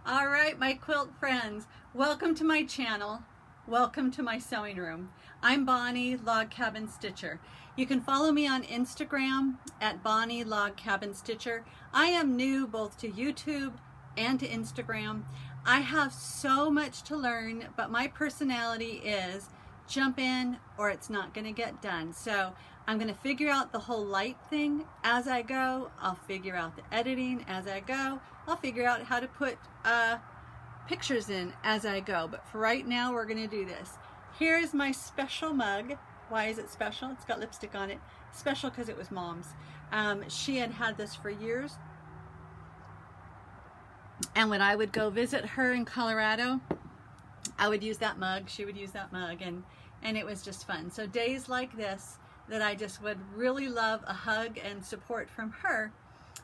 All right, my quilt friends, welcome to my channel. Welcome to my sewing room. I'm Bonnie Log Cabin Stitcher. You can follow me on Instagram at Bonnie Log Cabin Stitcher. I am new both to YouTube and to Instagram. I have so much to learn, but my personality is jump in or it's not going to get done. So I'm going to figure out the whole light thing as I go. I'll figure out the editing as I go. I'll figure out how to put pictures in as I go. But for right now, we're going to do this. Here's my special mug. Why is it special? It's got lipstick on it. Special because it was Mom's. She had had this for years. And when I would go visit her in Colorado, I would use that mug. She would use that mug. And it was just fun. So days like this, that I just would really love a hug and support from her,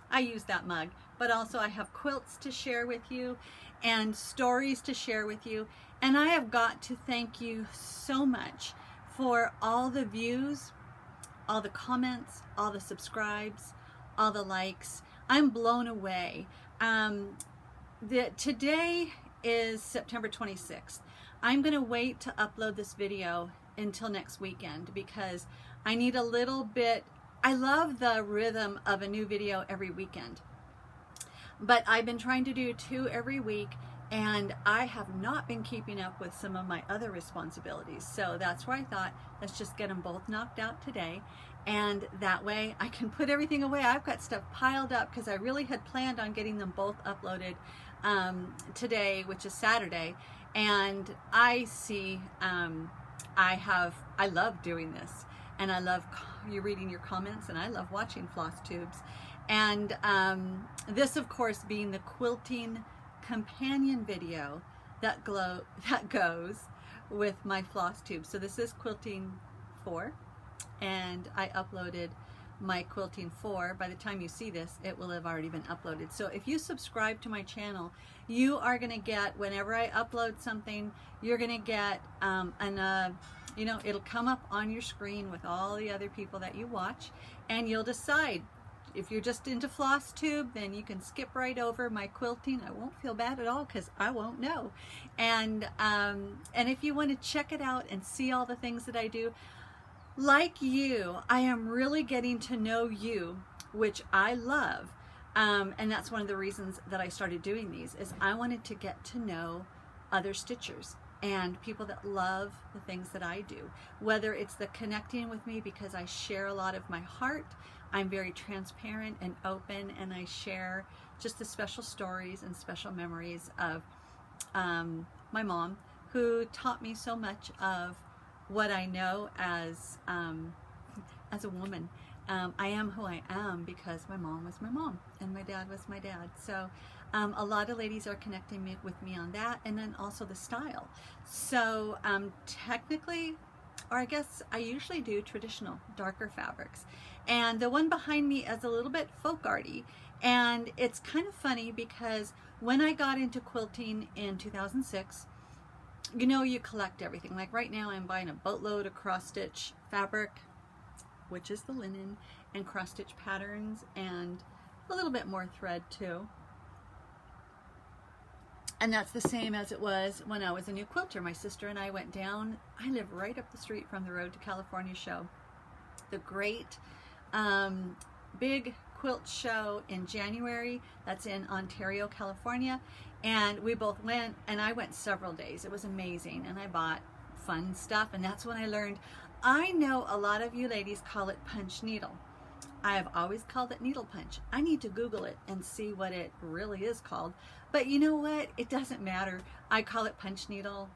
I use that mug. But also I have quilts to share with you and stories to share with you. And I have got to thank you so much for all the views, all the comments, all the subscribes, all the likes. I'm blown away. Today is September 26th. I'm going to wait to upload this video until next weekend because I need a little bit. I love the rhythm of a new video every weekend, but I've been trying to do 2 every week, and I have not been keeping up with some of my other responsibilities. So that's why I thought, let's just get them both knocked out today, and that way I can put everything away. I've got stuff piled up because I really had planned on getting them both uploaded today, which is Saturday, and I see I love doing this, and I love you reading your comments, and I love watching FlossTubes. And this, of course, being the quilting companion video that goes with my FlossTube. So this is Quilting 4, and I uploaded my Quilting 4. By the time you see this, it will have already been uploaded. So if you subscribe to my channel, you are going to get, whenever I upload something, you're going to get you know, it'll come up on your screen with all the other people that you watch, and you'll decide. If you're just into FlossTube, then you can skip right over my quilting. I won't feel bad at all because I won't know. And if you want to check it out and see all the things that I do, like you, I am really getting to know you, which I love. And that's one of the reasons that I started doing these, is I wanted to get to know other stitchers and people that love the things that I do, whether it's the connecting with me because I share a lot of my heart. I'm very transparent and open, and I share just the special stories and special memories of my mom, who taught me so much of what I know as a woman. I am who I am because my mom was my mom and my dad was my dad. So a lot of ladies are connecting with me on that, and then also the style. So technically, or I guess I usually do traditional darker fabrics, and the one behind me is a little bit folk arty, and it's kind of funny because when I got into quilting in 2006, you know, you collect everything. Like right now I'm buying a boatload of cross stitch fabric, which is the linen, and cross stitch patterns, and a little bit more thread too. And that's the same as it was when I was a new quilter. My sister and I went down. I live right up the street from the Road to California show, the great big quilt show in January. That's in Ontario, California. And we both went, and I went several days. It was amazing, and I bought fun stuff. And that's when I learned. I know a lot of you ladies call it punch needle. I have always called it needle punch. I need to Google it and see what it really is called. But you know what? It doesn't matter. I call it punch needle.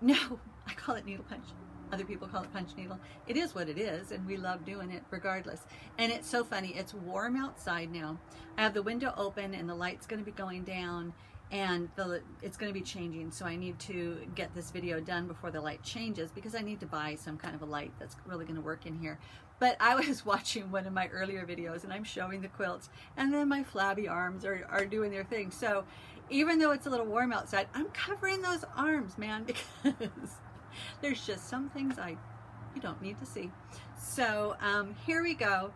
No, I call it needle punch. Other people call it punch needle. It is what it is, and we love doing it regardless. And it's so funny. It's warm outside now. I have the window open, and the light's going to be going down, and it's going to be changing. So I need to get this video done before the light changes, because I need to buy some kind of a light that's really going to work in here. But I was watching one of my earlier videos, and I'm showing the quilts, and then my flabby arms are doing their thing. So even though it's a little warm outside, I'm covering those arms, man, because there's just some things you don't need to see. So here we go.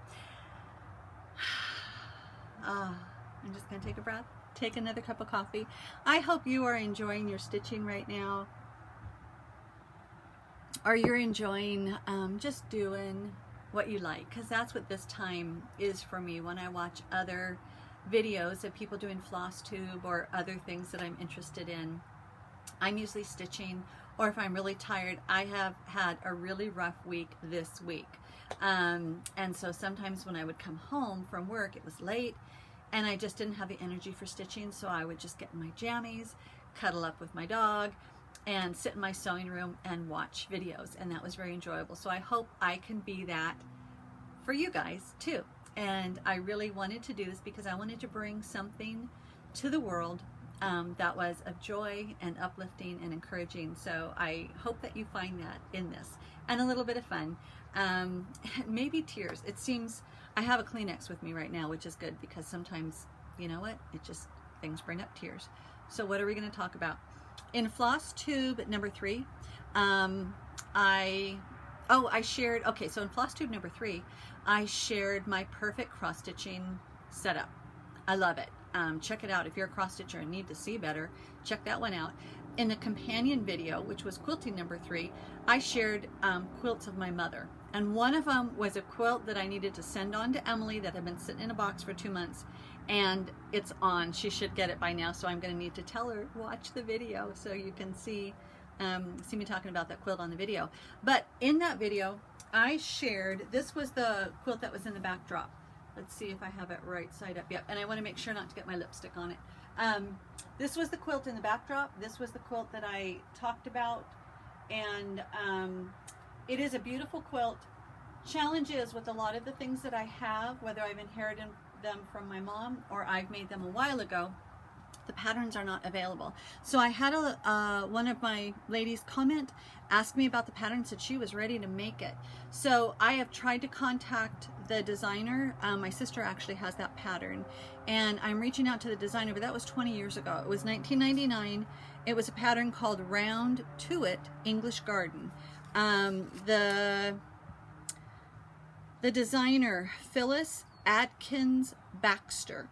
I'm just going to take a breath, take another cup of coffee. I hope you are enjoying your stitching right now, or you're enjoying just doing what you like, because that's what this time is for me. When I watch other videos of people doing FlossTube or other things that I'm interested in, I'm usually stitching, or if I'm really tired. I have had a really rough week this week, and so sometimes when I would come home from work, it was late and I just didn't have the energy for stitching, so I would just get in my jammies, cuddle up with my dog, and sit in my sewing room and watch videos, and that was very enjoyable. So I hope I can be that for you guys too. And I really wanted to do this because I wanted to bring something to the world that was of joy and uplifting and encouraging. So I hope that you find that in this, and a little bit of fun, maybe tears. It seems I have a Kleenex with me right now, which is good, because sometimes, you know what, it just, things bring up tears. So what are we going to talk about? In FlossTube number 3, I shared, okay, so in FlossTube number 3, I shared my perfect cross-stitching setup. I love it. Check it out. If you're a cross-stitcher and need to see better, check that one out. In the companion video, which was quilting number 3, I shared quilts of my mother. And one of them was a quilt that I needed to send on to Emily that had been sitting in a box for 2 months. And it's on. She should get it by now, so I'm going to need to tell her, watch the video so you can see me talking about that quilt on the video. But in that video, I shared, this was the quilt that was in the backdrop. Let's see if I have it right side up. Yep, and I want to make sure not to get my lipstick on it. This was the quilt in the backdrop. This was the quilt that I talked about, and it is a beautiful quilt. Challenge is, with a lot of the things that I have, whether I've inherited them from my mom or I've made them a while ago, the patterns are not available. So I had one of my ladies comment, ask me about the pattern, said she was ready to make it. So I have tried to contact the designer. My sister actually has that pattern, and I'm reaching out to the designer, but that was 20 years ago. It was 1999. It was a pattern called Round to It English Garden. The designer, Phyllis Adkins Baxter.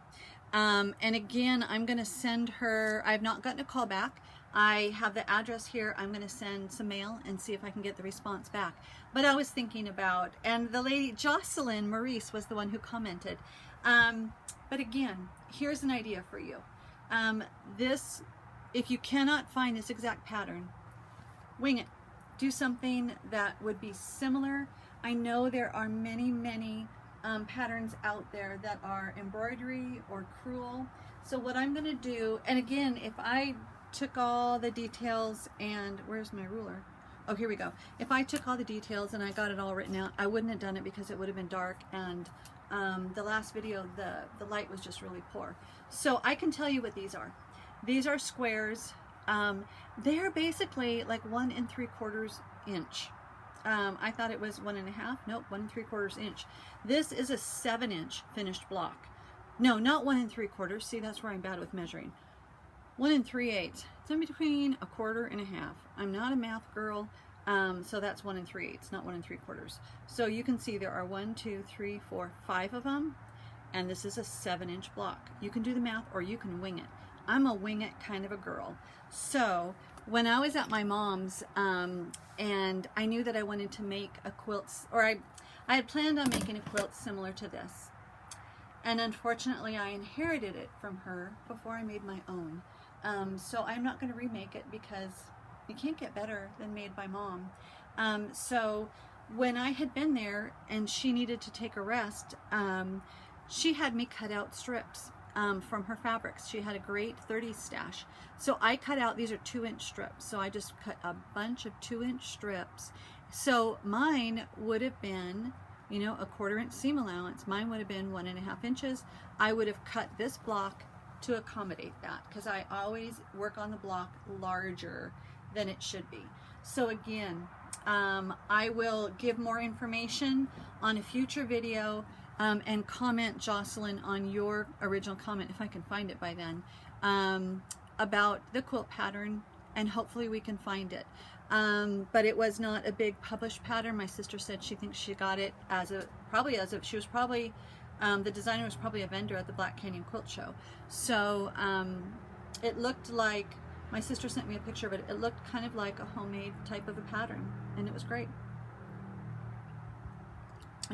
And again, I'm going to send her, I've not gotten a call back. I have the address here. I'm going to send some mail and see if I can get the response back. But I was thinking about, and the lady, Jocelyn Maurice, was the one who commented. But again, here's an idea for you. If you cannot find this exact pattern, wing it. Do something that would be similar. I know there are many, many patterns out there that are embroidery or crewel. So what I'm going to do, and again, if I took all the details and, where's my ruler? Oh, here we go. If I took all the details and I got it all written out, I wouldn't have done it because it would have been dark, and the last video, the light was just really poor. So I can tell you what these are. These are squares. They're basically like 1 3/4 inch. I thought it was 1 1/2. Nope, 1 3/4 inch. This is a 7-inch finished block. No, not 1 3/4. See, that's where I'm bad with measuring. 1 3/8. It's in between 1/4 and 1/2. I'm not a math girl, so that's 1 3/8, not 1 3/4. So you can see there are 1, 2, 3, 4, 5 of them, and this is a 7-inch block. You can do the math or you can wing it. I'm a wing it kind of a girl. So when I was at my mom's, and I knew that I wanted to make a quilt, or I had planned on making a quilt similar to this, and unfortunately I inherited it from her before I made my own. So I'm not going to remake it because you can't get better than made by mom. So when I had been there and she needed to take a rest, she had me cut out strips from her fabrics. She had a great 30s stash. So I cut out, these are 2-inch strips. So I just cut a bunch of 2-inch strips. So mine would have been, you know, a 1/4 inch seam allowance. Mine would have been 1 1/2 inches. I would have cut this block to accommodate that, because I always work on the block larger than it should be. So again, I will give more information on a future video, and comment, Jocelyn, on your original comment, if I can find it by then, about the quilt pattern, and hopefully we can find it. But it was not a big published pattern. My sister said she thinks she got it she was probably The designer was probably a vendor at the Black Canyon Quilt Show. So it looked like, my sister sent me a picture of it, it looked kind of like a homemade type of a pattern, and it was great.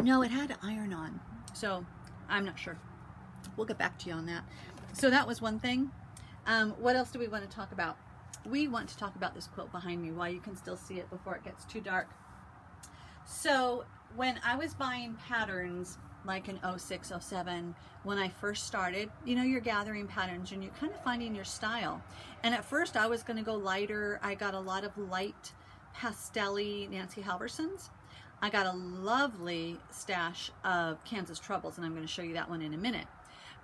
No, it had iron on, so I'm not sure. We'll get back to you on that. So that was one thing. What else do we want to talk about? We want to talk about this quilt behind me while you can still see it before it gets too dark. So when I was buying patterns, like in 06, 07, when I first started, you know, you're gathering patterns and you're kind of finding your style. And at first I was going to go lighter. I got a lot of light pastel-y Nancy Halversons. I got a lovely stash of Kansas Troubles, and I'm going to show you that one in a minute.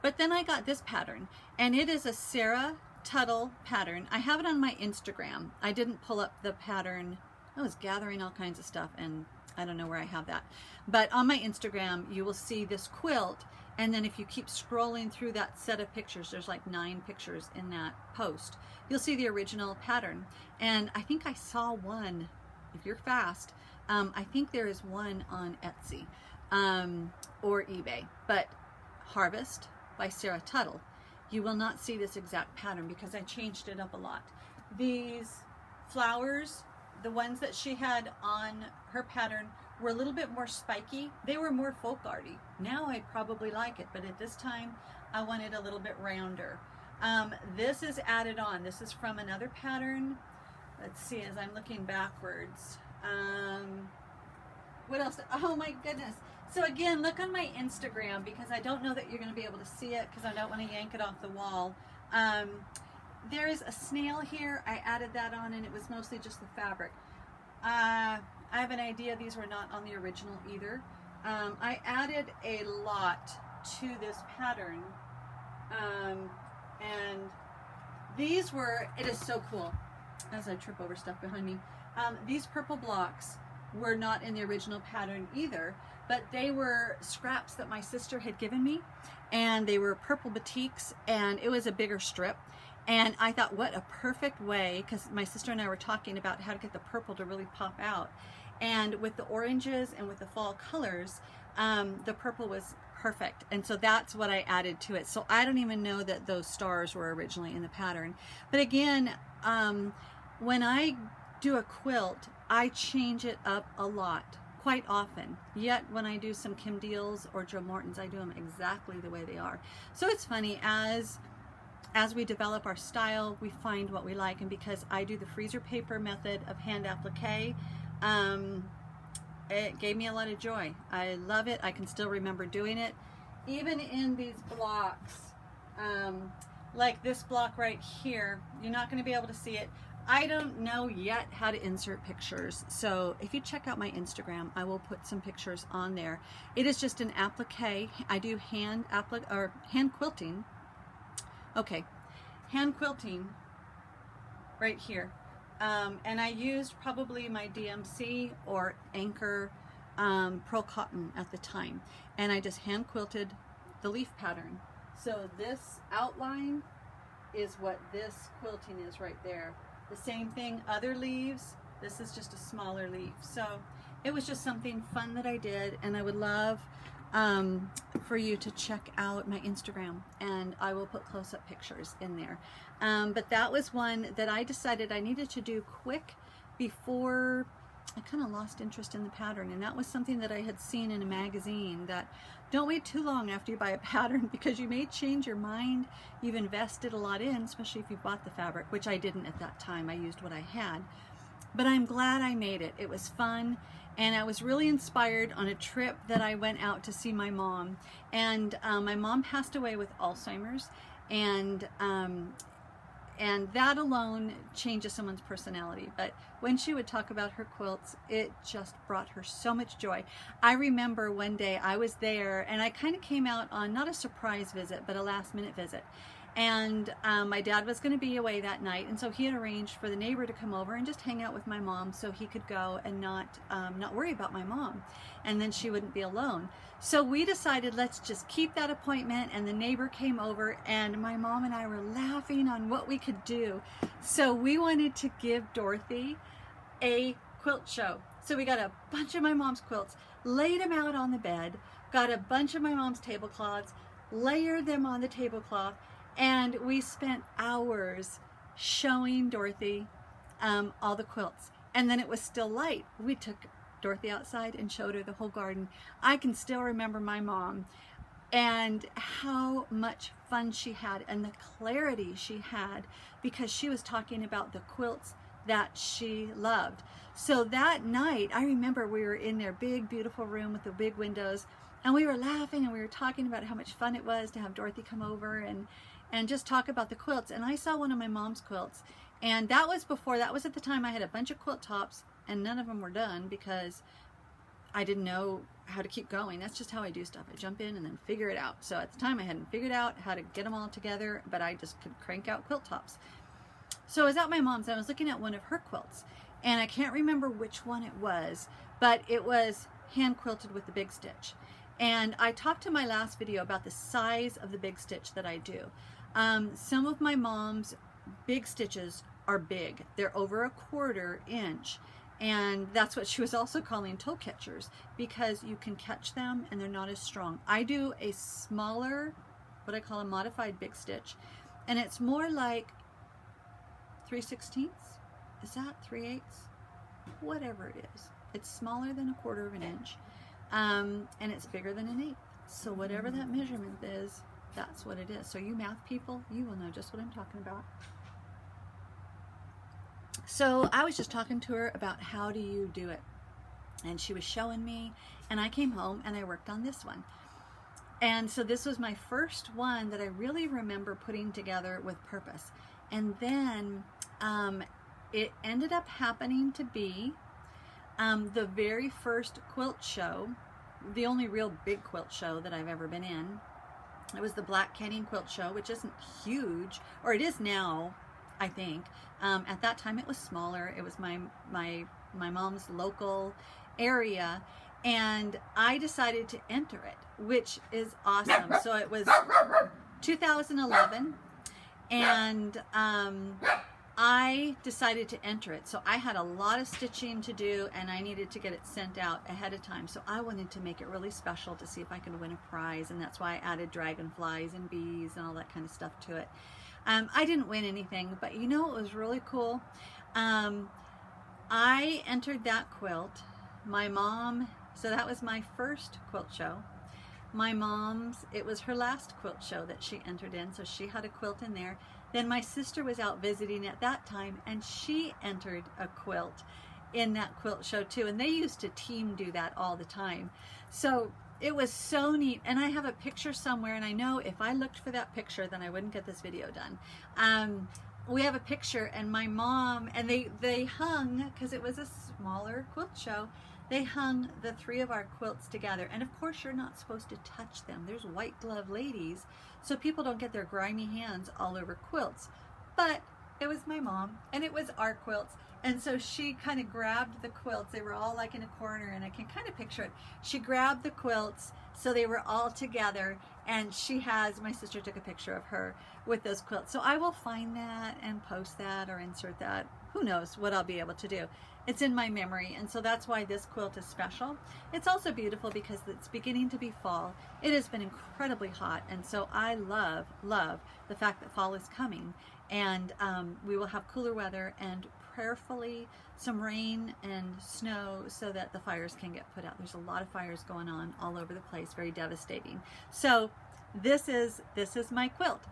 But then I got this pattern, and it is a Sara Tuttle pattern. I have it on my Instagram. I didn't pull up the pattern. I was gathering all kinds of stuff, and I don't know where I have that. But on my Instagram, you will see this quilt, and then if you keep scrolling through that set of pictures, there's like 9 pictures in that post, you'll see the original pattern. And I think I saw one, if you're fast, I think there is one on Etsy or eBay, but Harvest by Sara Tuttle. You will not see this exact pattern because I changed it up a lot. These flowers, the ones that she had on her pattern, were a little bit more spiky. They were more folk arty. Now I probably like it, but at this time I wanted a little bit rounder. This is added on. This is from another pattern. Let's see, as I'm looking backwards. What else? Oh my goodness. So again, look on my Instagram, because I don't know that you're going to be able to see it because I don't want to yank it off the wall. There is a snail here. I added that on, and it was mostly just the fabric. I have an idea these were not on the original either. I added a lot to this pattern, and these were, it is so cool, as I trip over stuff behind me. These purple blocks were not in the original pattern either, but they were scraps that my sister had given me, and they were purple batiks, and it was a bigger strip. And I thought, what a perfect way, because my sister and I were talking about how to get the purple to really pop out. And with the oranges and with the fall colors, the purple was perfect. And so that's what I added to it. So I don't even know that those stars were originally in the pattern. But again, when I do a quilt, I change it up a lot, quite often. Yet when I do some Kim Deals or Joe Morton's, I do them exactly the way they are. So it's funny, as we develop our style, we find what we like. And because I do the freezer paper method of hand applique, it gave me a lot of joy. I love it. I can still remember doing it. Even in these blocks, like this block right here, you're not going to be able to see it. I don't know yet how to insert pictures. So if you check out my Instagram, I will put some pictures on there. It is just an applique. I do hand quilting. Okay, hand quilting right here. And I used probably my DMC or Anchor Parl Cotton at the time. And I just hand quilted the leaf pattern. So this outline is what this quilting is right there. The same thing, other leaves. This is just a smaller leaf. So it was just something fun that I did, and I would love for you to check out my Instagram, and I will put close-up pictures in there. But that was one that I decided I needed to do quick before I kind of lost interest in the pattern. And that was something that I had seen in a magazine, that don't wait too long after you buy a pattern, because you may change your mind. You've invested a lot in, especially if you bought the fabric, which I didn't at that time. I used what I had. But I'm glad I made it. It was fun. And I was really inspired on a trip that I went out to see my mom. And my mom passed away with Alzheimer's. And that alone changes someone's personality. But when she would talk about her quilts, it just brought her so much joy. I remember one day I was there, and I kind of came out on not a surprise visit, but a last-minute visit. And my dad was going to be away that night, and so he had arranged for the neighbor to come over and just hang out with my mom, so he could go and not worry about my mom, and then she wouldn't be alone. So we decided, let's just keep that appointment, and the neighbor came over, and my mom and I were laughing on what we could do. So we wanted to give Dorothy a quilt show. So we got a bunch of my mom's quilts, laid them out on the bed, got a bunch of my mom's tablecloths, layered them on the tablecloth, and we spent hours showing Dorothy all the quilts. And then it was still light. We took Dorothy outside and showed her the whole garden. I can still remember my mom and how much fun she had and the clarity she had, because she was talking about the quilts that she loved. So that night, I remember we were in their big, beautiful room with the big windows, and we were laughing and we were talking about how much fun it was to have Dorothy come over and just talk about the quilts. And I saw one of my mom's quilts, and that was at the time I had a bunch of quilt tops, and none of them were done because I didn't know how to keep going. That's just how I do stuff. I jump in and then figure it out. So at the time I hadn't figured out how to get them all together, but I just could crank out quilt tops. So I was at my mom's and I was looking at one of her quilts, and I can't remember which one it was, but it was hand quilted with the big stitch. And I talked in my last video about the size of the big stitch that I do. Some of my mom's big stitches are big. They're over 1/4 inch. And that's what she was also calling toe catchers, because you can catch them and they're not as strong. I do a smaller, what I call a modified big stitch, and it's more like 3/16. Is that 3/8? Whatever it is. It's smaller than 1/4 inch, and it's bigger than 1/8. So whatever that measurement is, that's what it is. So you math people, you will know just what I'm talking about. So I was just talking to her about how do you do it, and she was showing me, and I came home and I worked on this one. And so this was my first one that I really remember putting together with purpose. And then it ended up happening to be the very first quilt show, the only real big quilt show that I've ever been in. It was the Black Canyon Quilt Show, which isn't huge, or it is now, I think. At that time it was smaller. It was my mom's local area, and I decided to enter it, which is awesome. So it was 2011, and I decided to enter it. So I had a lot of stitching to do, and I needed to get it sent out ahead of time. So I wanted to make it really special to see if I could win a prize, and that's why I added dragonflies and bees and all that kind of stuff to it. I didn't win anything, but you know what was really cool? I entered that quilt. My mom, so that was my first quilt show. My mom's, it was her last quilt show that she entered in, so she had a quilt in there. Then my sister was out visiting at that time, and she entered a quilt in that quilt show too, and they used to team do that all the time. So it was so neat, and I have a picture somewhere, and I know if I looked for that picture, then I wouldn't get this video done. We have a picture, and my mom, and they hung, because it was a smaller quilt show, they hung the 3 of our quilts together. And of course you're not supposed to touch them. There's white glove ladies, so people don't get their grimy hands all over quilts. But it was my mom, and it was our quilts. And so she kind of grabbed the quilts. They were all like in a corner, and I can kind of picture it. She grabbed the quilts, so they were all together, and my sister took a picture of her with those quilts. So I will find that and post that or insert that. Who knows what I'll be able to do. It's in my memory, and so that's why this quilt is special. It's also beautiful because it's beginning to be fall. It has been incredibly hot, and so I love the fact that fall is coming, and we will have cooler weather and prayerfully some rain and snow so that the fires can get put out. There's a lot of fires going on all over the place, very devastating. So this is my quilt.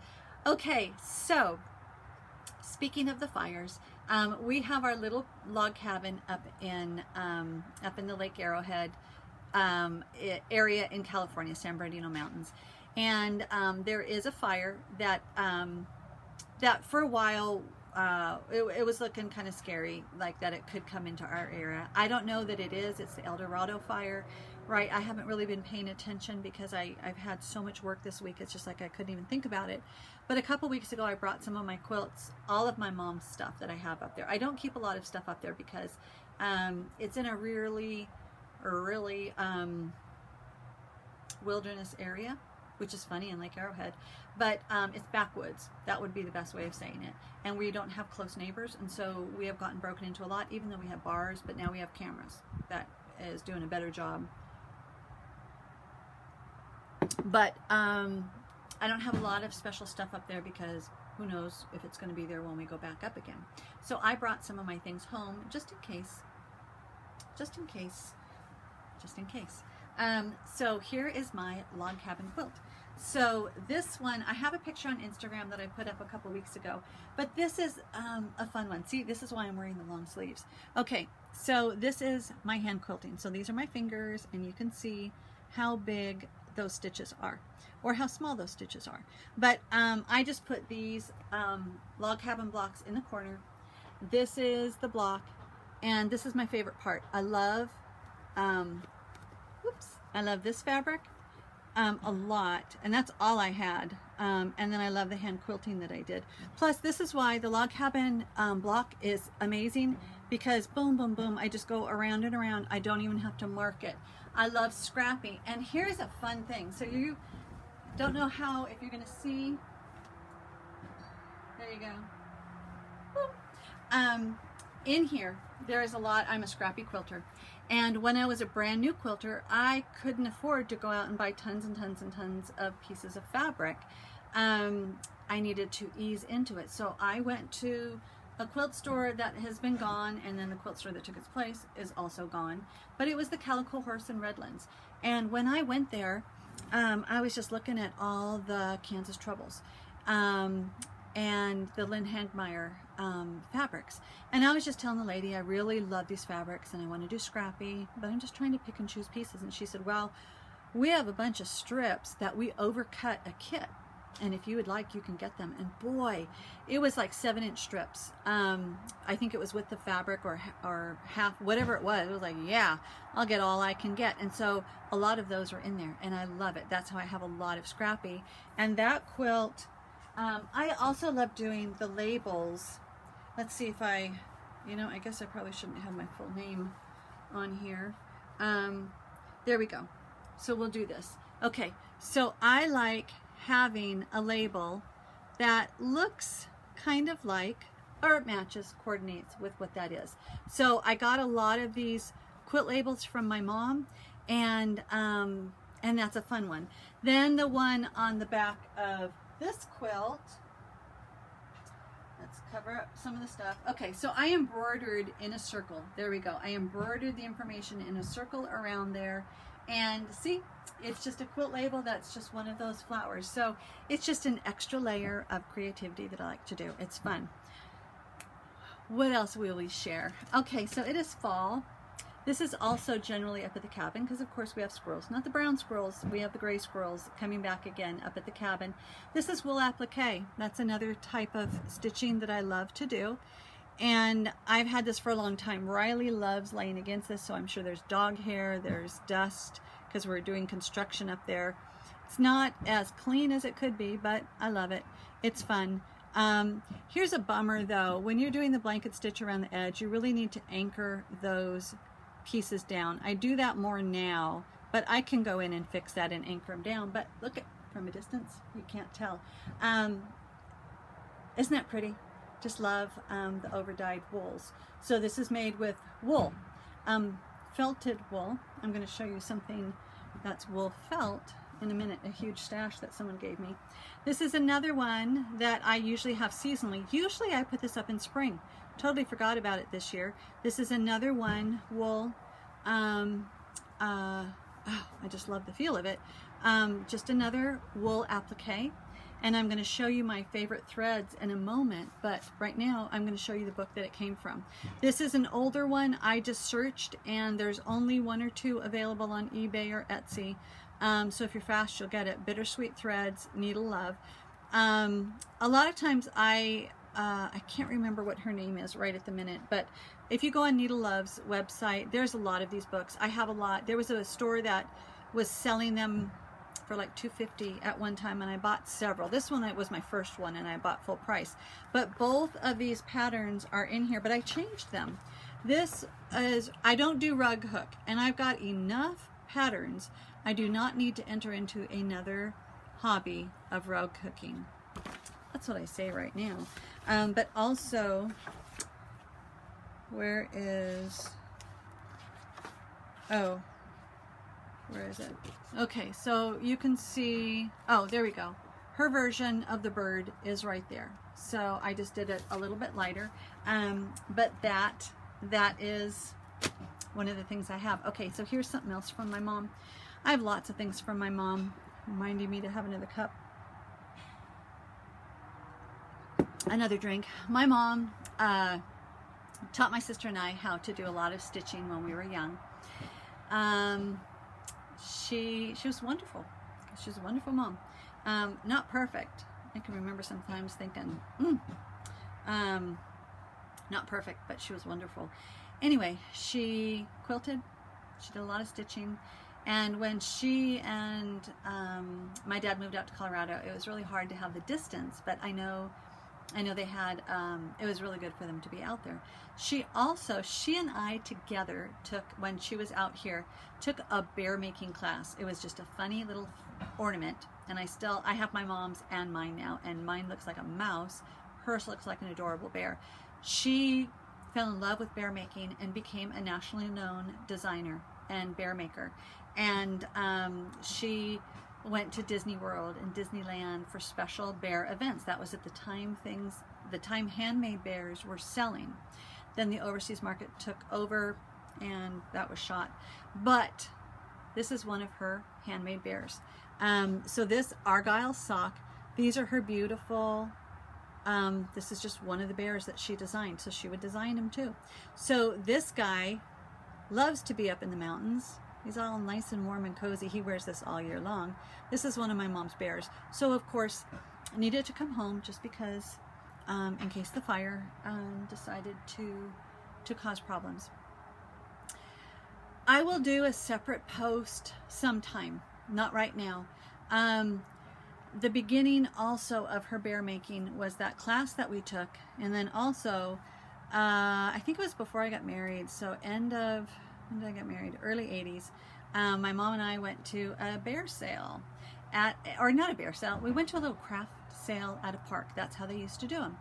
Okay, so speaking of the fires, we have our little log cabin up in the Lake Arrowhead area in California, San Bernardino Mountains, and there is a fire that for a while it was looking kind of scary, like that it could come into our area. I don't know that it is. It's the El Dorado fire, right? I haven't really been paying attention because I've had so much work this week. It's just like I couldn't even think about it. But a couple weeks ago, I brought some of my quilts, all of my mom's stuff that I have up there. I don't keep a lot of stuff up there because it's in a really wilderness area, which is funny in Lake Arrowhead, but it's backwoods. That would be the best way of saying it. And we don't have close neighbors, and so we have gotten broken into a lot, even though we have bars, but now we have cameras that is doing a better job But I don't have a lot of special stuff up there because who knows if it's going to be there when we go back up again. So I brought some of my things home just in case. Just in case. Just in case. So here is my log cabin quilt. So this one, I have a picture on Instagram that I put up a couple weeks ago, but this is a fun one. See, this is why I'm wearing the long sleeves. Okay, so this is my hand quilting. So these are my fingers, and you can see how big those stitches are, or how small those stitches are. But I just put these log cabin blocks in the corner. This is the block, and this is my favorite part. I love, I love this fabric a lot, and that's all I had. And then I love the hand quilting that I did. Plus, this is why the log cabin block is amazing, because boom, boom, boom, I just go around and around. I don't even have to mark it. I love scrappy. And here's a fun thing. So you don't know how, if you're going to see, there you go. In here, there is a lot. I'm a scrappy quilter. And when I was a brand new quilter, I couldn't afford to go out and buy tons and tons and tons of pieces of fabric. I needed to ease into it. So I went to a quilt store that has been gone, and then the quilt store that took its place is also gone. But it was the Calico Horse in Redlands. And when I went there, I was just looking at all the Kansas Troubles and the Lynn Hangmeyer fabrics. And I was just telling the lady, I really love these fabrics and I want to do scrappy, but I'm just trying to pick and choose pieces. And she said, well, we have a bunch of strips that we overcut a kit, and if you would like, you can get them. And boy, it was like 7-inch strips. I think it was with the fabric or half, whatever it was. It was like, yeah, I'll get all I can get. And so a lot of those are in there, and I love it. That's how I have a lot of scrappy. And that quilt, I also love doing the labels. Let's see if I guess I probably shouldn't have my full name on here. There we go. So we'll do this. Okay, so I like having a label that looks kind of like, or it matches, coordinates with what that is. So I got a lot of these quilt labels from my mom, and that's a fun one. Then the one on the back of this quilt, let's cover up some of the stuff. Okay, so I embroidered in a circle. There we go. I embroidered the information in a circle around there. And see, it's just a quilt label that's just one of those flowers. So it's just an extra layer of creativity that I like to do. It's fun. What else will we share? Okay, so it is fall. This is also generally up at the cabin because, of course, we have squirrels. Not the brown squirrels. We have the gray squirrels coming back again up at the cabin. This is wool applique. That's another type of stitching that I love to do. And I've had this for a long time. Riley loves laying against this, so I'm sure there's dog hair, there's dust, because we're doing construction up there. It's not as clean as it could be, but I love it. It's fun. Here's a bummer, though. When you're doing the blanket stitch around the edge, you really need to anchor those pieces down. I do that more now, but I can go in and fix that and anchor them down. But look at from a distance, you can't tell. Isn't that pretty? Just love the over-dyed wools. So this is made with wool, felted wool. I'm going to show you something that's wool felt in a minute, a huge stash that someone gave me. This is another one that I usually have seasonally. Usually I put this up in spring. Totally forgot about it this year. This is another one, wool. I just love the feel of it. Just another wool applique. And I'm going to show you my favorite threads in a moment, but right now I'm going to show you the book that it came from. This is an older one. I just searched, and there's only 1 or 2 available on eBay or Etsy. So if you're fast, you'll get it. Bittersweet Threads, Needle Love. A lot of times I can't remember what her name is right at the minute, but if you go on Needle Love's website, there's a lot of these books. I have a lot. There was a store that was selling them for like $2.50 at one time, and I bought several. This one was my first one, and I bought full price. But both of these patterns are in here, but I changed them. This is, I don't do rug hook, and I've got enough patterns. I do not need to enter into another hobby of rug hooking. That's what I say right now. But also, where is, oh, Where is it? Okay, so you can see, oh, there we go. Her version of the bird is right there. So I just did it a little bit lighter. But that is one of the things I have. Okay, so here's something else from my mom. I have lots of things from my mom, reminding me to have another cup. Another drink. My mom taught my sister and I how to do a lot of stitching when we were young. She was wonderful. She was a wonderful mom. Not perfect. I can remember sometimes thinking, not perfect, but she was wonderful. Anyway, she quilted. She did a lot of stitching. And when she and my dad moved out to Colorado, it was really hard to have the distance, but I know they had, it was really good for them to be out there. She and I together took, when she was out here, took a bear making class. It was just a funny little ornament. And I have my mom's and mine now, and mine looks like a mouse. Hers looks like an adorable bear. She fell in love with bear making and became a nationally known designer and bear maker. And she went to Disney World and Disneyland for special bear events. That was at the time handmade bears were selling. Then the overseas market took over, and that was shot. But this is one of her handmade bears. So this Argyle sock, these are her beautiful, this is just one of the bears that she designed. So she would design them too. So this guy loves to be up in the mountains. He's all nice and warm and cozy. He wears this all year long. This is one of my mom's bears. So of course, I needed to come home just because, in case the fire decided to cause problems. I will do a separate post sometime, not right now. The beginning also of her bear making was that class that we took, and then also, I think it was before I got married, so when did I get married? Early 80s. My mom and I went to a bear sale or not a bear sale. We went to a little craft sale at a park. That's how they used to do them.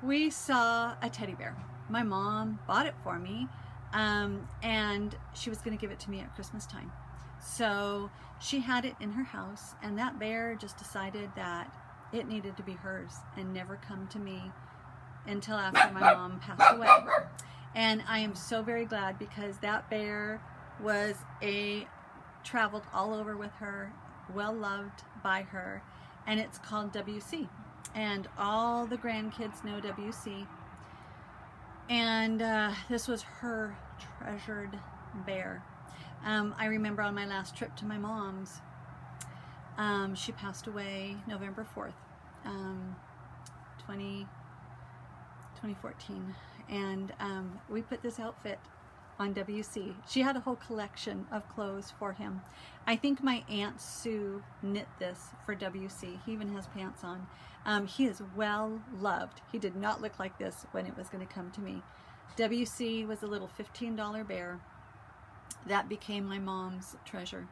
We saw a teddy bear. My mom bought it for me, and she was going to give it to me at Christmas time. So she had it in her house, and that bear just decided that it needed to be hers and never come to me until after my mom passed away. And I am so very glad, because that bear was traveled all over with her, well loved by her, and it's called WC. And all the grandkids know WC. And this was her treasured bear. I remember on my last trip to my mom's, she passed away November 4th, 2014. And we put this outfit on WC. She had a whole collection of clothes for him. I think my Aunt Sue knit this for WC. He even has pants on. He is well loved. He did not look like this when it was going to come to me. WC was a little $15 bear that became my mom's treasure,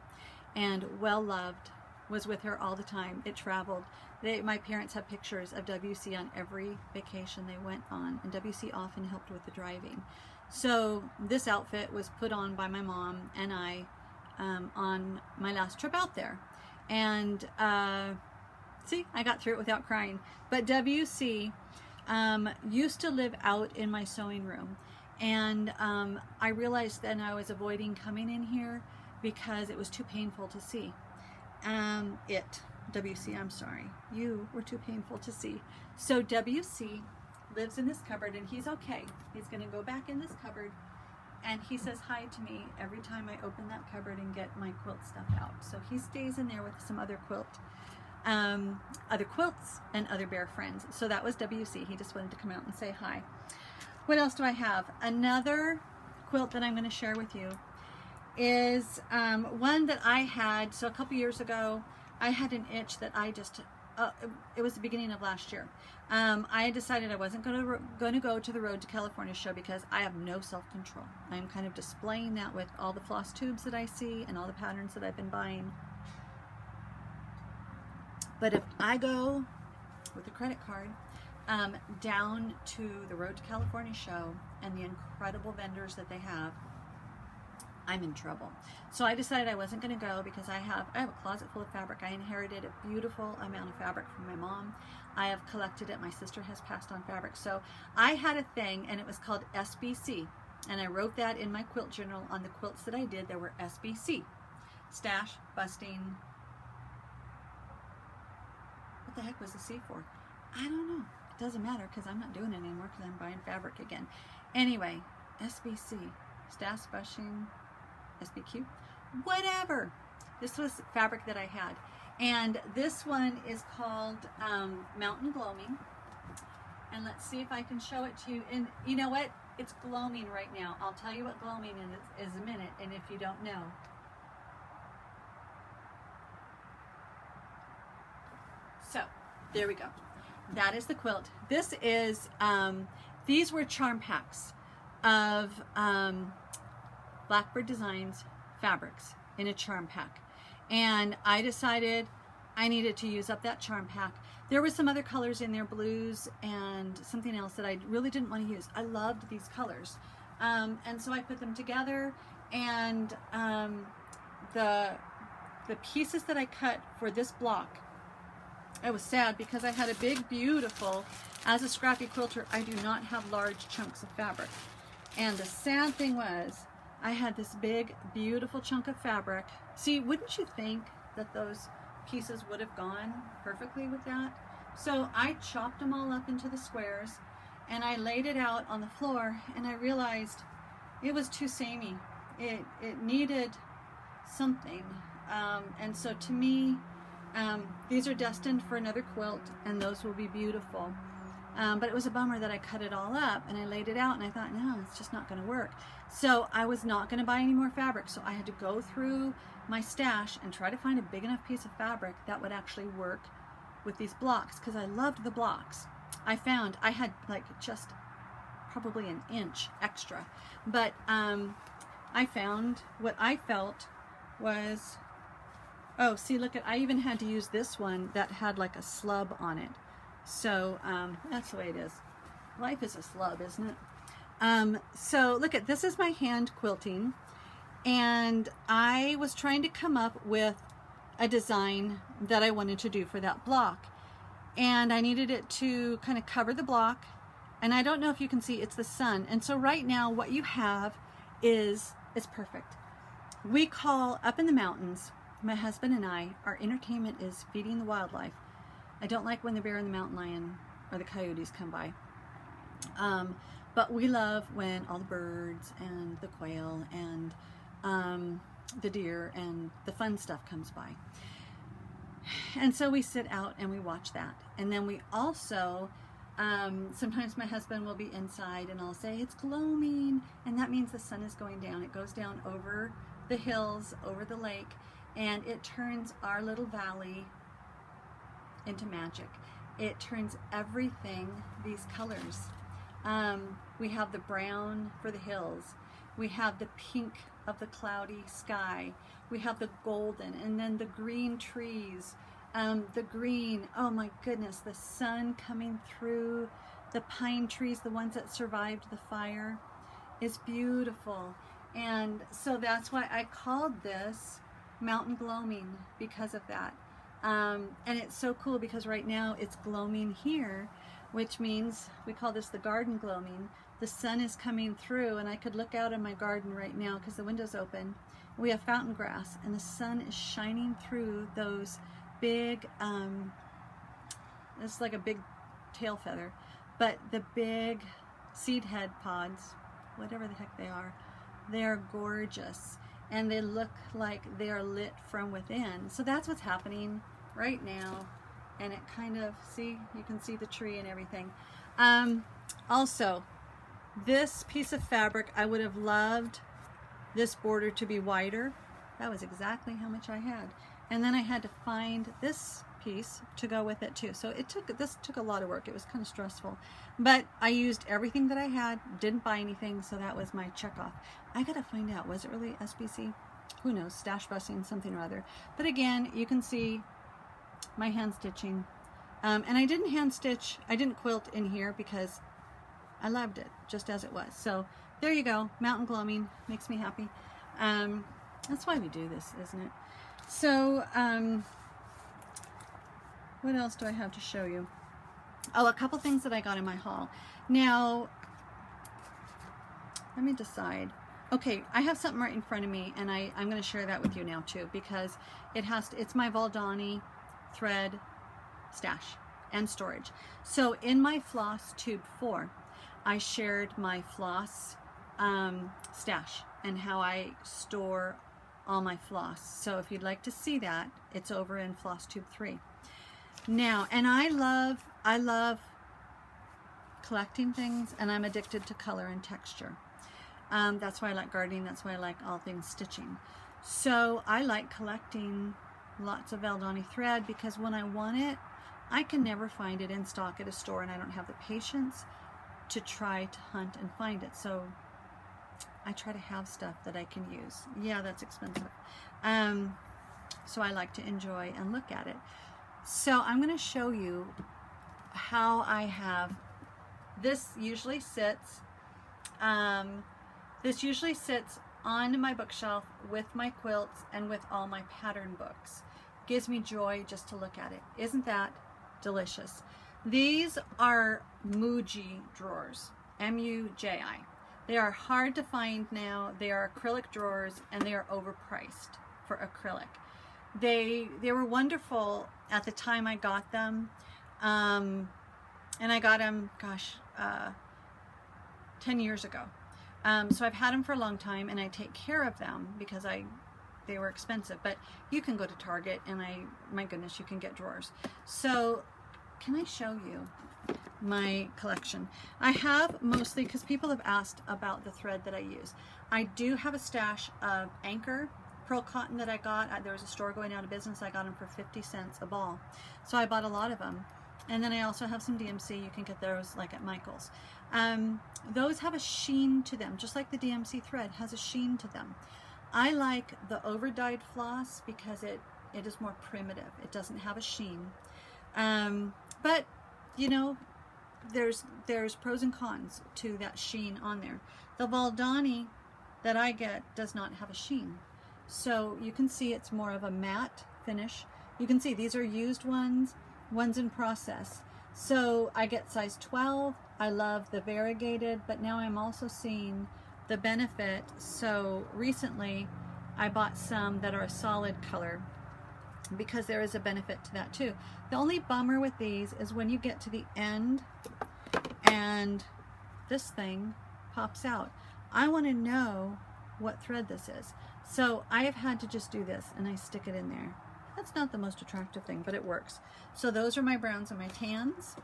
and well loved, was with her all the time. It traveled. My parents have pictures of WC on every vacation they went on, and WC often helped with the driving. So this outfit was put on by my mom and I on my last trip out there. And see, I got through it without crying. But WC used to live out in my sewing room. And I realized then I was avoiding coming in here because it was too painful to see. WC, I'm sorry. You were too painful to see. So WC lives in this cupboard, and he's okay. He's going to go back in this cupboard, and he says hi to me every time I open that cupboard and get my quilt stuff out. So he stays in there with some other quilts and other bear friends. So that was WC. He just wanted to come out and say hi. What else do I have? Another quilt that I'm going to share with you is one that I had. So a couple years ago, I had an itch that I just, it was the beginning of last year. I had decided I wasn't going to go to the Road to California show because I have no self-control. I'm kind of displaying that with all the floss tubes that I see and all the patterns that I've been buying. But if I go with a credit card down to the Road to California show and the incredible vendors that they have, I'm in trouble. So I decided I wasn't going to go because I have a closet full of fabric. I inherited a beautiful amount of fabric from my mom. I have collected it. My sister has passed on fabric. So I had a thing, and it was called SBC. And I wrote that in my quilt journal on the quilts that I did. There were SBC. Stash, busting. What the heck was the C for? I don't know. It doesn't matter because I'm not doing it anymore because I'm buying fabric again. Anyway, SBC. Stash, busting, SBQ. Whatever. This was fabric that I had. And this one is called Mountain Gloaming. And let's see if I can show it to you. And you know what? It's gloaming right now. I'll tell you what gloaming is in a minute. And if you don't know. So, there we go. That is the quilt. This is, these were charm packs of Blackbird Designs fabrics in a charm pack. And I decided I needed to use up that charm pack. There were some other colors in there, blues and something else that I really didn't want to use. I loved these colors. And so I put them together, and the pieces that I cut for this block, I was sad because I had a big, beautiful, as a scrappy quilter, I do not have large chunks of fabric. And the sad thing was, I had this big, beautiful chunk of fabric. See, wouldn't you think that those pieces would have gone perfectly with that? So I chopped them all up into the squares, and I laid it out on the floor, and I realized it was too samey. It needed something. And so to me, these are destined for another quilt, and those will be beautiful. But it was a bummer that I cut it all up and I laid it out, and I thought, no, it's just not going to work. So I was not going to buy any more fabric. So I had to go through my stash and try to find a big enough piece of fabric that would actually work with these blocks, because I loved the blocks. I found I had like just probably an inch extra, but I found what I felt was, oh, see, look, I even had to use this one that had like a slub on it. So that's the way it is. Life is a slub, isn't it? So look at this, is my hand quilting, and I was trying to come up with a design that I wanted to do for that block, and I needed it to kind of cover the block. And I don't know if you can see, it's the sun. And so right now what you have is perfect. We call up in the mountains, my husband and I, our entertainment is feeding the wildlife. I don't like when the bear and the mountain lion or the coyotes come by. But we love when all the birds and the quail and the deer and the fun stuff comes by. And so we sit out and we watch that. And then we also, sometimes my husband will be inside and I'll say, it's gloaming. And that means the sun is going down. It goes down over the hills, over the lake, and it turns our little valley into magic. It turns everything these colors. We have the brown for the hills. We have the pink of the cloudy sky. We have the golden, and then the green trees. The green, oh my goodness, the sun coming through the pine trees, the ones that survived the fire, is beautiful. And so that's why I called this Mountain Gloaming, because of that. And it's so cool because right now it's gloaming here, which means we call this the garden gloaming. The sun is coming through, and I could look out in my garden right now because the window's open. We have fountain grass, and the sun is shining through those big, it's like a big tail feather, but the big seed head pods, whatever the heck they are gorgeous, and they look like they are lit from within. So that's what's happening right now, and it kind of, see, you can see the tree and everything. Also, this piece of fabric, I would have loved this border to be wider. That was exactly how much I had. And then I had to find this piece to go with it too. So this took a lot of work. It was kind of stressful, but I used everything that I had, didn't buy anything, so that was my check off. I gotta find out, was it really SBC? Who knows, stash busting, something or other. But again, you can see my hand stitching. And I didn't quilt in here because I loved it just as it was. So there you go, Mountain Gloaming, makes me happy. That's why we do this, isn't it? So, what else do I have to show you? Oh, a couple things that I got in my haul. Now, let me decide. Okay, I have something right in front of me, and I'm going to share that with you now too, because it's my Valdani thread stash and storage. So in my FlossTube 4, I shared my floss stash and how I store all my floss. So if you'd like to see that, it's over in FlossTube 3. Now, and I love collecting things, and I'm addicted to color and texture. That's why I like gardening. That's why I like all things stitching. So I like collecting lots of Valdani thread, because when I want it, I can never find it in stock at a store, and I don't have the patience to try to hunt and find it. So I try to have stuff that I can use. Yeah, that's expensive. So I like to enjoy and look at it. So I'm going to show you how I have this. Usually sits on my bookshelf with my quilts and with all my pattern books. Gives me joy just to look at it. Isn't that delicious? These are Muji drawers, M-U-J-I. They are hard to find now. They are acrylic drawers, and they are overpriced for acrylic. They were wonderful at the time I got them, and I got them, gosh, 10 years ago. So I've had them for a long time, and I take care of them because they were expensive. But you can go to Target, and my goodness, you can get drawers. So can I show you my collection? I have mostly, because people have asked about the thread that I use. I do have a stash of Anchor Pearl Cotton that I got. There was a store going out of business. I got them for 50 cents a ball. So I bought a lot of them. And then I also have some DMC. You can get those like at Michael's. Those have a sheen to them, just like the DMC thread has a sheen to them. I like the over-dyed floss because it is more primitive. It doesn't have a sheen. But, you know, there's pros and cons to that sheen on there. The Valdani that I get does not have a sheen. So you can see it's more of a matte finish. You can see these are used ones in process. So I get size 12. I love the variegated, but now I'm also seeing the benefit. So recently I bought some that are a solid color, because there is a benefit to that too. The only bummer with these is when you get to the end and this thing pops out. I want to know what thread this is. So I have had to just do this, and I stick it in there. That's not the most attractive thing, but it works. So those are my browns and my tans.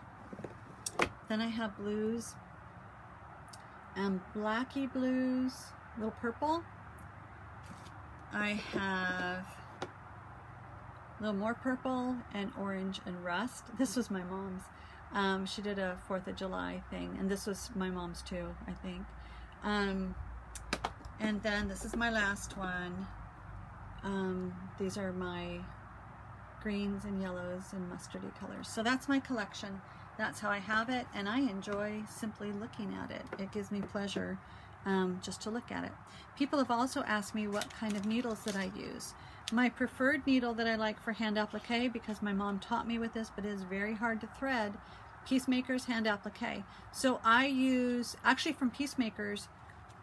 Then I have blues and blacky blues, little purple. I have a little more purple and orange and rust. This was my mom's. She did a 4th of July thing, and this was my mom's too, I think. And then this is my last one. These are my greens and yellows and mustardy colors. So that's my collection. That's how I have it, and I enjoy simply looking at it. It gives me pleasure just to look at it. People have also asked me what kind of needles that I use. My preferred needle that I like for hand applique, because my mom taught me with this, but it is very hard to thread, Peacemaker's hand applique. So I use, actually from Peacemaker's,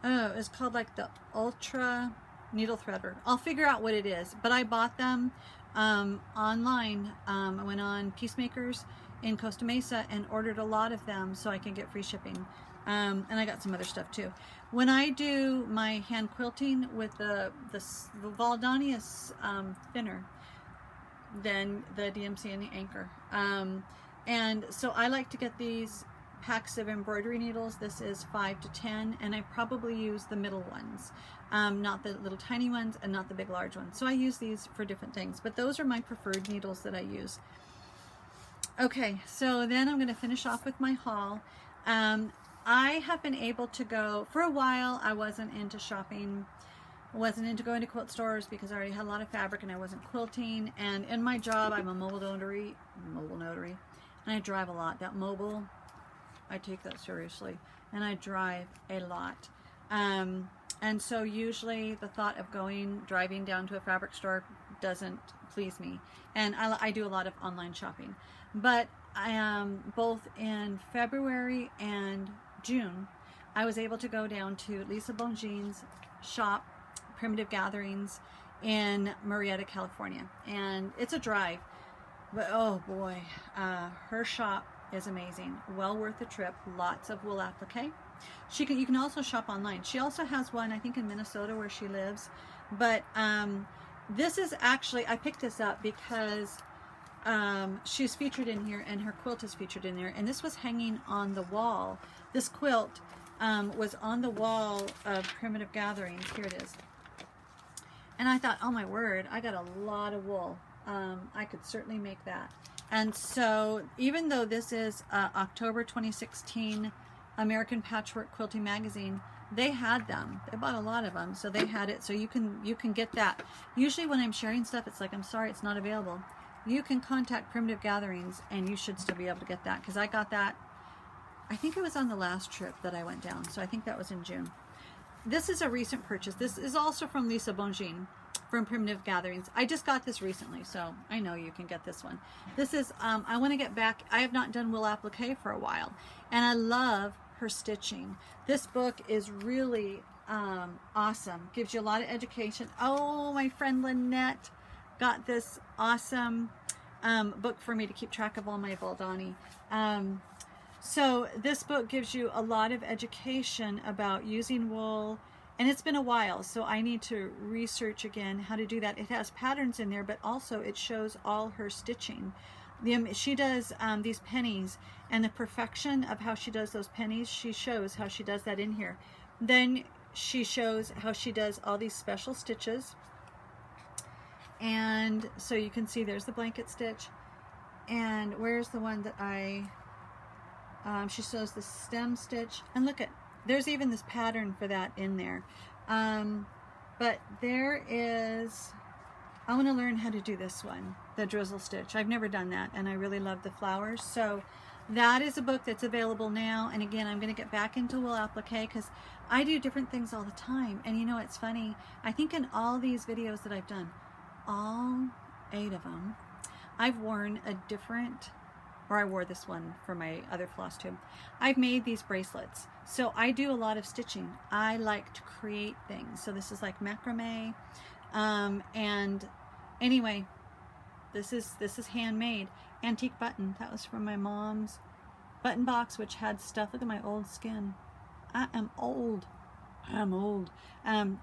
it's called like the Ultra Needle Threader. I'll figure out what it is, but I bought them online. I went on Peacemaker's in Costa Mesa and ordered a lot of them so I can get free shipping. And I got some other stuff too. When I do my hand quilting with the Valdani is thinner than the DMC and the Anchor. And so I like to get these packs of embroidery needles. This is 5 to 10, and I probably use the middle ones, not the little tiny ones and not the big large ones. So I use these for different things, but those are my preferred needles that I use. Okay, so then I'm going to finish off with my haul. I have been able to go, for a while I wasn't into shopping, I wasn't into going to quilt stores because I already had a lot of fabric and I wasn't quilting. And in my job, I'm a mobile notary, and I drive a lot. That mobile, I take that seriously, and I drive a lot. And so usually the thought of driving down to a fabric store doesn't please me. And I do a lot of online shopping. But both in February and June, I was able to go down to Lisa Bonjean's shop, Primitive Gatherings, in Murrieta, California. And it's a drive, but oh boy, her shop is amazing. Well worth the trip. Lots of wool applique. You can also shop online. She also has one, I think, in Minnesota where she lives. But this is actually, I picked this up because she's featured in here, and her quilt is featured in there. And this was hanging on the wall. This quilt was on the wall of Primitive Gatherings. Here it is. And I thought, oh my word, I got a lot of wool. I could certainly make that. And so even though this is October 2016 American Patchwork Quilting Magazine, they had them. They bought a lot of them, so they had it. So you can get that. Usually when I'm sharing stuff, it's like, I'm sorry, it's not available. You can contact Primitive Gatherings, and you should still be able to get that, because I got that, I think it was on the last trip that I went down, so I think that was in June. This is a recent purchase. This is also from Lisa Bonjean from Primitive Gatherings. I just got this recently, so I know you can get this one. This is, I want to get back, I have not done wool applique for a while, and I love her stitching. This book is really awesome. Gives you a lot of education. Oh, my friend Lynette got this awesome book for me to keep track of all my Valdani. So this book gives you a lot of education about using wool, and it's been a while, so I need to research again how to do that. It has patterns in there, but also it shows all her stitching. She does these pennies, and the perfection of how she does those pennies, she shows how she does that in here. Then she shows how she does all these special stitches. And so you can see there's the blanket stitch. And where's the one that she shows the stem stitch. And look at, there's even this pattern for that in there. But there is, I want to learn how to do this one, the drizzle stitch. I've never done that, and I really love the flowers. So that is a book that's available now. And again, I'm going to get back into wool applique because I do different things all the time. And you know, it's funny. I think in all these videos that I've done, all 8 of them, I've worn a different, or I wore this one for my other FlossTube. I've made these bracelets. So I do a lot of stitching. I like to create things. So this is like macrame. And anyway, this is handmade. Antique button. That was from my mom's button box, which had stuff. Look at my old skin. I am old. I'm old.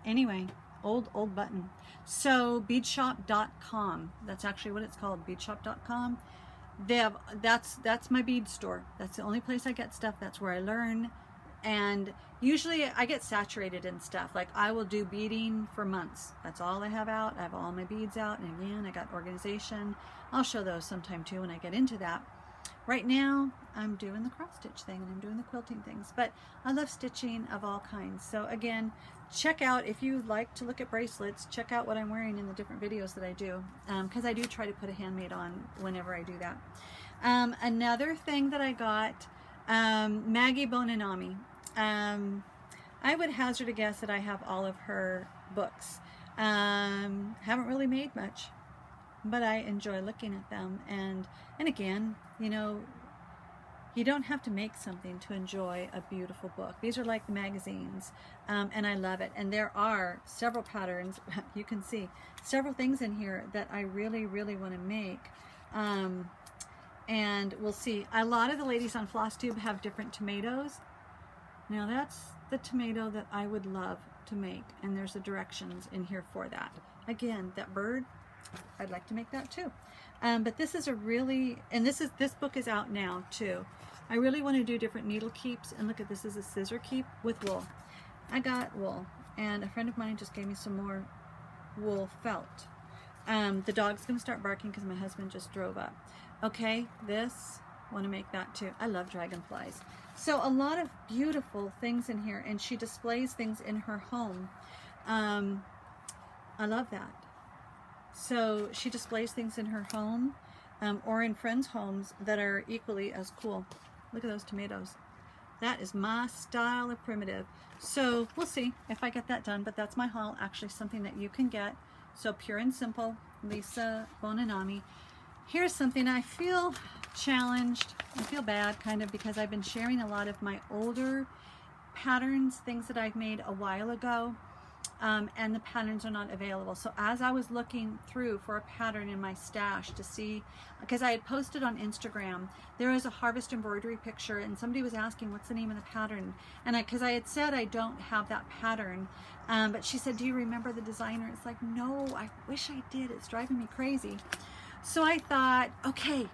Anyway, old button. So beadshop.com. That's actually what it's called. Beadshop.com. They have, that's my bead store. That's the only place I get stuff. That's where I learn. And usually I get saturated in stuff. Like I will do beading for months. That's all I have out. I have all my beads out. And again, I got organization. I'll show those sometime too when I get into that. Right now, I'm doing the cross stitch thing and I'm doing the quilting things. But I love stitching of all kinds. So again, check out, if you like to look at bracelets, check out what I'm wearing in the different videos that I do. Because I do try to put a handmade on whenever I do that. Another thing that I got, Maggie Bonanami. I would hazard a guess that I have all of her books. Haven't really made much, but I enjoy looking at them. And again, you know, you don't have to make something to enjoy a beautiful book. These are like magazines, and I love it. And there are several patterns. You can see several things in here that I really, really want to make. And we'll see. A lot of the ladies on FlossTube have different tomatoes. Now that's the tomato that I would love to make, and there's the directions in here for that. Again, that bird, I'd like to make that too. But this is a really, and this book is out now too. I really want to do different needle keeps, and look at this, is a scissor keep with wool. I got wool, and a friend of mine just gave me some more wool felt. The dog's gonna start barking because my husband just drove up. Okay, this, want to make that too. I love dragonflies. So a lot of beautiful things in here, and she displays things in her home. I love that. So she displays things in her home or in friends' homes that are equally as cool. Look at those tomatoes. That is my style of primitive. So we'll see if I get that done, but that's my haul. Actually something that you can get. So Pure and Simple, Lisa Bonanami. Here's something I feel challenged. I feel bad kind of because I've been sharing a lot of my older patterns, things that I've made a while ago, and the patterns are not available. So as I was looking through for a pattern in my stash to see, because I had posted on Instagram, there was a harvest embroidery picture and somebody was asking what's the name of the pattern, and because I had said I don't have that pattern, but she said, do you remember the designer? It's like, no, I wish I did. It's driving me crazy. So I thought, okay,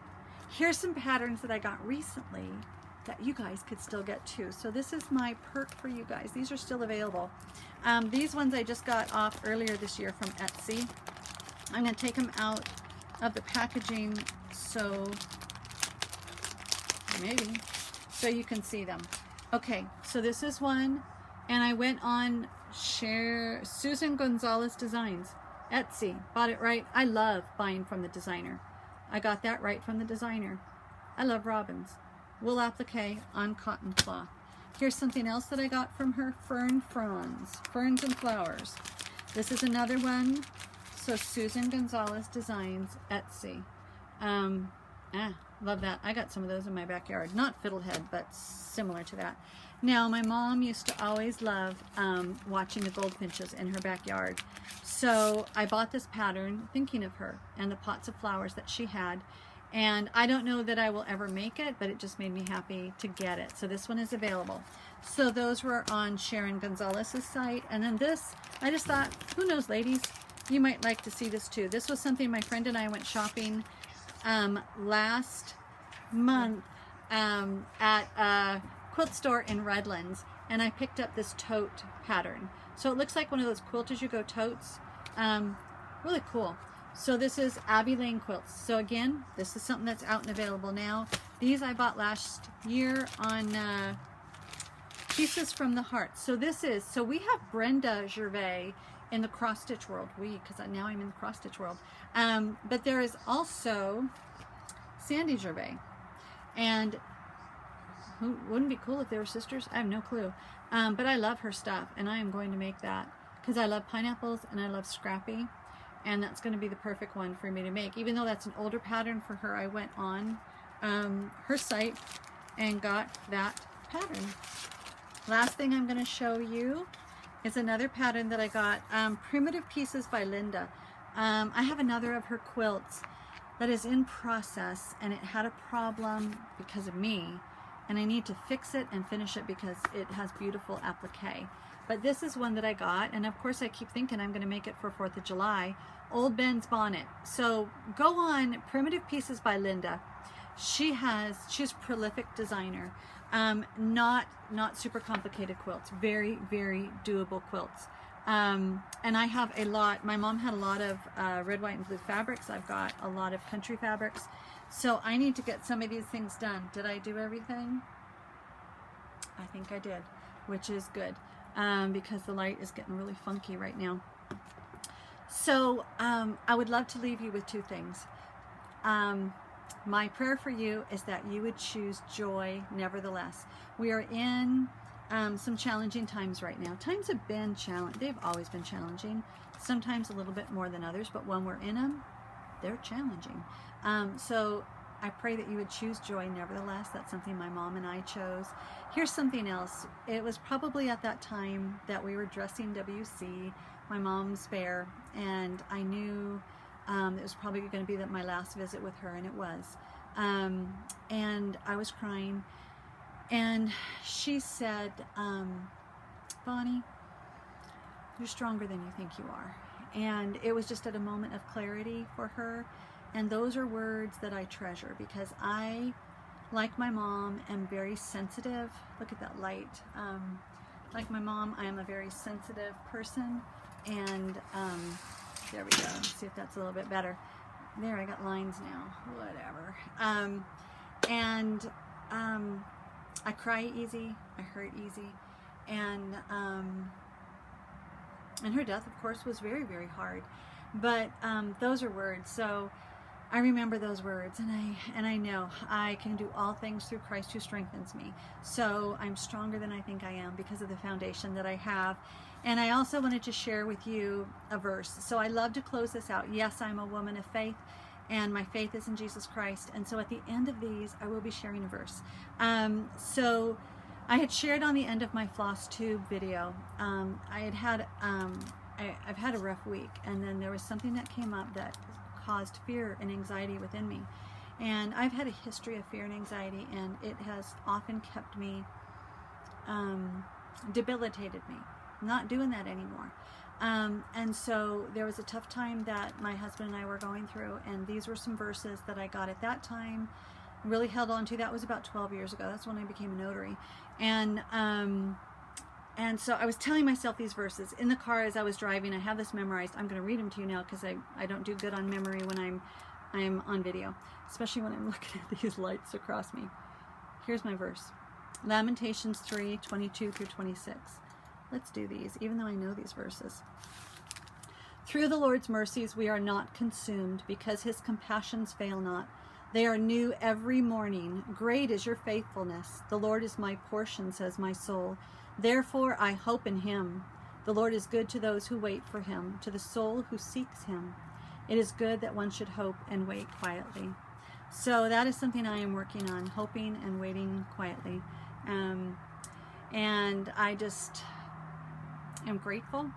here's some patterns that I got recently that you guys could still get too. So this is my perk for you guys. These are still available. These ones I just got off earlier this year from Etsy. I'm going to take them out of the packaging so maybe so you can see them. Okay, so this is one, and I went on Susan Gonzales Designs, Etsy, bought it right. I love buying from the designer. I got that right from the designer. I love Robin's. Wool applique on cotton cloth. Here's something else that I got from her, Fern Fronds, Ferns and Flowers. This is another one. So Susan Gonzales Designs, Etsy. Love that. I got some of those in my backyard. Not fiddlehead, but similar to that. Now, my mom used to always love watching the goldfinches in her backyard. So I bought this pattern thinking of her and the pots of flowers that she had. And I don't know that I will ever make it, but it just made me happy to get it. So this one is available. So those were on Sharon Gonzalez's site. And then this, I just thought, who knows, ladies, you might like to see this too. This was something my friend and I went shopping last month at a quilt store in Redlands. And I picked up this tote pattern. So it looks like one of those quilt as you go totes. Really cool. So this is Abbey Lane Quilts. So again, this is something that's out and available now. These I bought last year on Pieces from the Heart. So this is, so we have Brenda Gervais in the cross stitch world. Because now I'm in the cross stitch world. But there is also Sandy Gervais. And wouldn't it be cool if they were sisters? I have no clue. But I love her stuff, and I am going to make that because I love pineapples and I love Scrappy. And that's going to be the perfect one for me to make. Even though that's an older pattern for her, I went on her site and got that pattern. Last thing I'm going to show you is another pattern that I got. Primitive Pieces by Linda. I have another of her quilts that is in process, and it had a problem because of me. And I need to fix it and finish it because it has beautiful applique. But this is one that I got, and of course I keep thinking I'm going to make it for 4th of July. Old Ben's Bonnet. So go on Primitive Pieces by Linda. She's a prolific designer. Not super complicated quilts. Very, very doable quilts. And I have a lot. My mom had a lot of red, white, and blue fabrics. I've got a lot of country fabrics. So I need to get some of these things done. Did I do everything? I think I did, which is good. Because the light is getting really funky right now. So I would love to leave you with two things. My prayer for you is that you would choose joy nevertheless. We are in some challenging times right now. Times have been challenging. They've always been challenging. Sometimes a little bit more than others, but when we're in them, they're challenging. So I pray that you would choose joy nevertheless. That's something my mom and I chose. Here's something else. It was probably at that time that we were dressing WC, my mom's bear, and I knew it was probably going to be my last visit with her, and it was. And I was crying, and she said, Bonnie, you're stronger than you think you are. And it was just at a moment of clarity for her. And those are words that I treasure because I, like my mom, am very sensitive. Look at that light. Like my mom, I am a very sensitive person. And there we go. Let's see if that's a little bit better. There, I got lines now. Whatever. I cry easy. I hurt easy. And her death, of course, was very, very hard. But those are words. So I remember those words, and I know I can do all things through Christ who strengthens me. So I'm stronger than I think I am because of the foundation that I have. And I also wanted to share with you a verse. So I love to close this out. Yes, I'm a woman of faith, and my faith is in Jesus Christ. And so at the end of these, I will be sharing a verse. So I had shared on the end of my FlossTube video. I've had a rough week, and then there was something that came up that caused fear and anxiety within me. And I've had a history of fear and anxiety, and it has often kept me, debilitated me. I'm not doing that anymore. And so there was a tough time that my husband and I were going through, and these were some verses that I got at that time, really held on to. That was about 12 years ago. That's when I became a notary. And so I was telling myself these verses in the car as I was driving. I have this memorized. I'm going to read them to you now because I don't do good on memory when I'm on video, especially when I'm looking at these lights across me. Here's my verse. Lamentations 3:22 through 26. Let's do these, even though I know these verses. Through the Lord's mercies we are not consumed, because his compassions fail not. They are new every morning. Great is your faithfulness. The Lord is my portion, says my soul. Therefore I hope in him. The Lord is good to those who wait for him, to the soul who seeks him. It is good that one should hope and wait quietly. So that is something I am working on, hoping and waiting quietly. And I just am grateful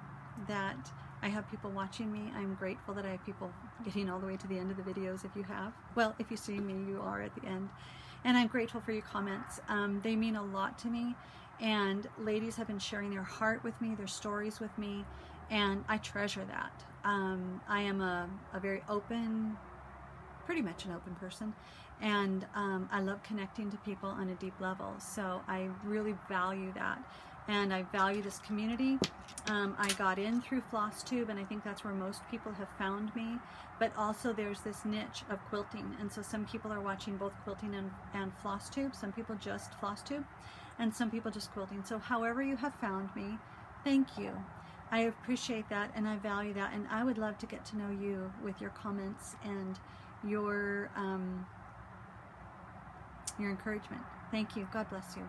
that I have people watching me. I'm grateful that I have people getting all the way to the end of the videos. If you have, well, if you see me, you are at the end. And I'm grateful for your comments. They mean a lot to me. And ladies have been sharing their heart with me, their stories with me, and I treasure that. I am a very open, pretty much an open person, and I love connecting to people on a deep level. So I really value that, and I value this community. I got in through FlossTube, and I think that's where most people have found me, but also there's this niche of quilting, and so some people are watching both quilting and FlossTube, some people just FlossTube, and some people just quilting. So however you have found me, thank you. I appreciate that, and I value that, and I would love to get to know you with your comments and your encouragement. Thank you. God bless you.